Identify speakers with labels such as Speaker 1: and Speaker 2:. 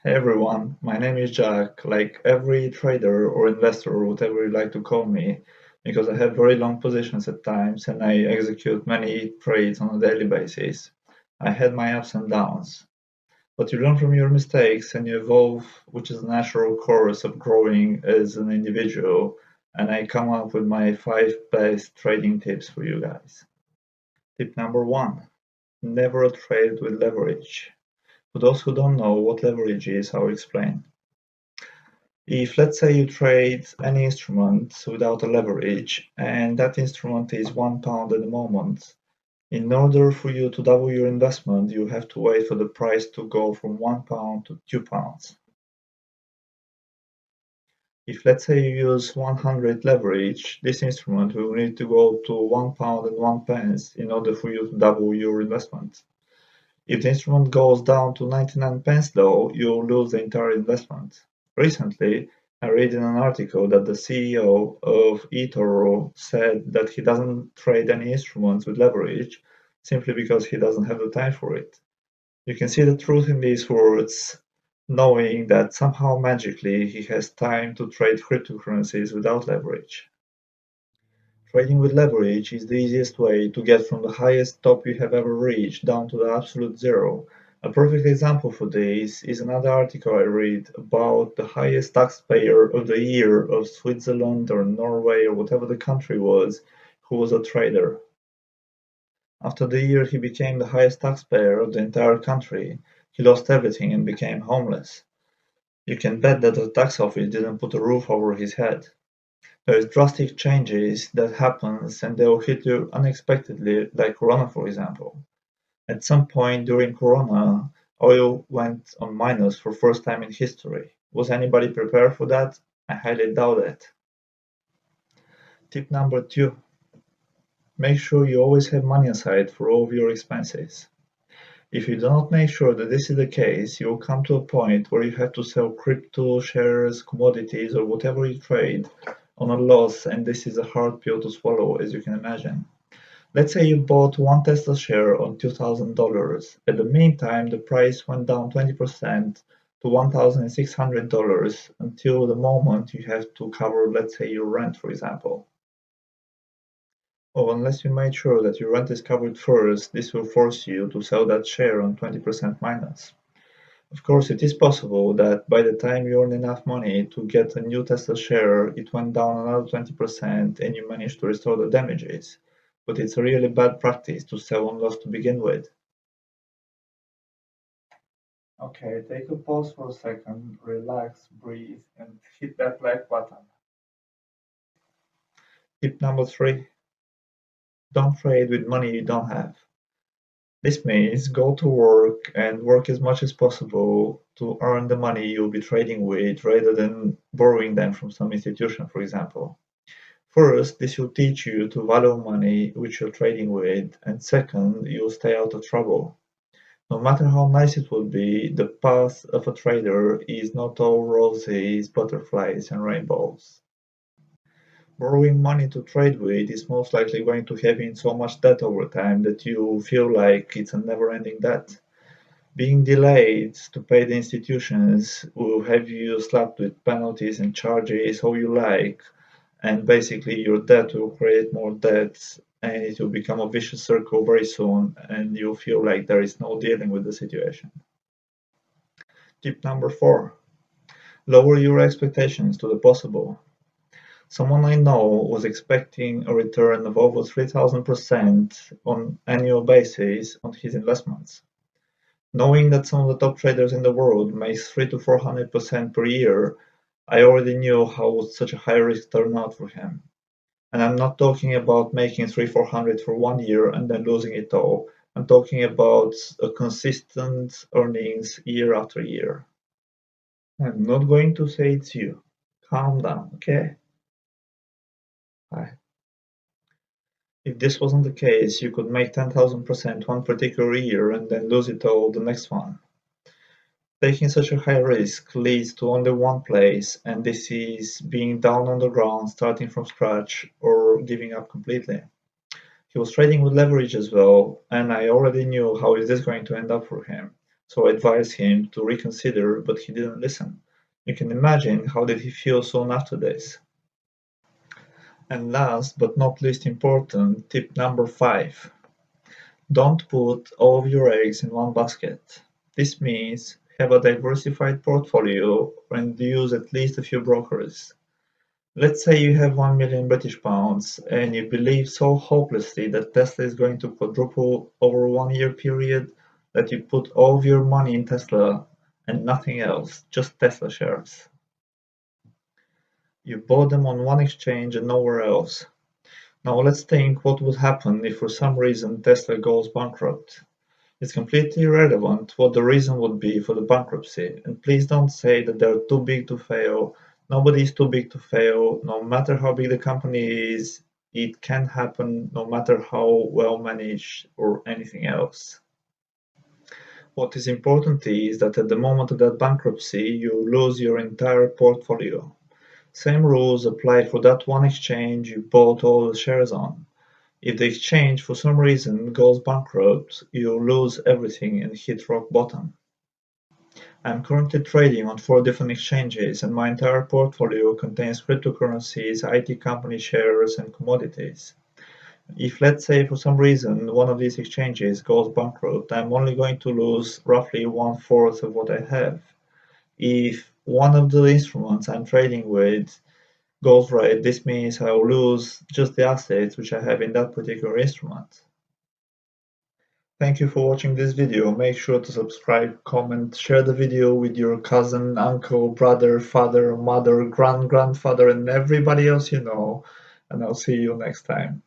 Speaker 1: Hey everyone, my name is Jack, like every trader or investor or whatever you like to call me, because I have very long positions at times and I execute many trades on a daily basis. I had my ups and downs, but you learn from your mistakes and you evolve, which is a natural course of growing as an individual, and I come up with my 5 best trading tips for you guys. Tip number 1, never trade with leverage. For those who don't know what leverage is, I'll explain. If let's say you trade any instrument without a leverage and that instrument is £1 at the moment, in order for you to double your investment, you have to wait for the price to go from £1 to £2. If let's say you use 100 leverage, this instrument will need to go to £1 and 1 pence in order for you to double your investment. If the instrument goes down to 99 pence though, you'll lose the entire investment. Recently, I read in an article that the CEO of eToro said that he doesn't trade any instruments with leverage simply because he doesn't have the time for it. You can see the truth in these words, knowing that somehow magically he has time to trade cryptocurrencies without leverage. Trading with leverage is the easiest way to get from the highest top you have ever reached down to the absolute zero. A perfect example for this is another article I read about the highest taxpayer of the year of Switzerland or Norway or whatever the country was, who was a trader. After the year he became the highest taxpayer of the entire country, he lost everything and became homeless. You can bet that the tax office didn't put a roof over his head. There's drastic changes that happens and they will hit you unexpectedly, like Corona for example. At some point during Corona, oil went on minus for first time in history. Was anybody prepared for that? I highly doubt it. Tip number 2. Make sure you always have money aside for all of your expenses. If you do not make sure that this is the case, you will come to a point where you have to sell crypto, shares, commodities, or whatever you trade on a loss, and this is a hard pill to swallow, as you can imagine. Let's say you bought one Tesla share on $2,000. At the meantime, the price went down 20% to $1,600 until the moment you have to cover, let's say, your rent, for example. Or unless you made sure that your rent is covered first, this will force you to sell that share on 20% minus. Of course, it is possible that by the time you earn enough money to get a new Tesla share, it went down another 20% and you managed to restore the damages. But it's a really bad practice to sell on loss to begin with. Okay, take a pause for a second, relax, breathe, and hit that like button. Tip number 3, don't trade with money you don't have. This means go to work and work as much as possible to earn the money you'll be trading with rather than borrowing them from some institution, for example. First, this will teach you to value money which you're trading with, and second, you'll stay out of trouble. No matter how nice it will be, the path of a trader is not all roses, butterflies, and rainbows. Borrowing money to trade with is most likely going to have in so much debt over time that you feel like it's a never-ending debt. Being delayed to pay the institutions will have you slapped with penalties and charges all you like, and basically your debt will create more debts and it will become a vicious circle very soon and you'll feel like there is no dealing with the situation. Tip number 4. Lower your expectations to the possible. Someone I know was expecting a return of over 3000% on annual basis on his investments. Knowing that some of the top traders in the world make 3 to 400% per year, I already knew how would such a high risk turn out for him. And I'm not talking about making 300-400 for 1 year and then losing it all. I'm talking about a consistent earnings year after year. I'm not going to say it's you. Calm down, okay? Hi. If this wasn't the case, you could make 10,000% one particular year and then lose it all the next one. Taking such a high risk leads to only one place, and this is being down on the ground, starting from scratch, or giving up completely. He was trading with leverage as well, and I already knew how is this going to end up for him. So I advised him to reconsider, but he didn't listen. You can imagine how did he feel soon after this. And last but not least important, tip number 5. Don't put all of your eggs in one basket. This means have a diversified portfolio and use at least a few brokers. Let's say you have 1 million British pounds and you believe so hopelessly that Tesla is going to quadruple over a 1 year period that you put all of your money in Tesla and nothing else, just Tesla shares. You bought them on one exchange and nowhere else. Now let's think what would happen if for some reason Tesla goes bankrupt. It's completely irrelevant what the reason would be for the bankruptcy, and please don't say that they're too big to fail. Nobody is too big to fail. No matter how big the company is, it can happen no matter how well managed or anything else. What is important is that at the moment of that bankruptcy, you lose your entire portfolio. Same rules apply for that one exchange you bought all the shares on. If the exchange for some reason goes bankrupt, you lose everything and hit rock bottom. I'm currently trading on 4 different exchanges and my entire portfolio contains cryptocurrencies, IT company shares, and commodities. If, let's say, for some reason one of these exchanges goes bankrupt, I'm only going to lose roughly 1/4 of what I have. If one of the instruments I'm trading with goes right, this means I'll lose just the assets which I have in that particular instrument. Thank you for watching this video. Make sure to subscribe, comment, share the video with your cousin, uncle, brother, father, mother, grandfather, and everybody else you know. And I'll see you next time.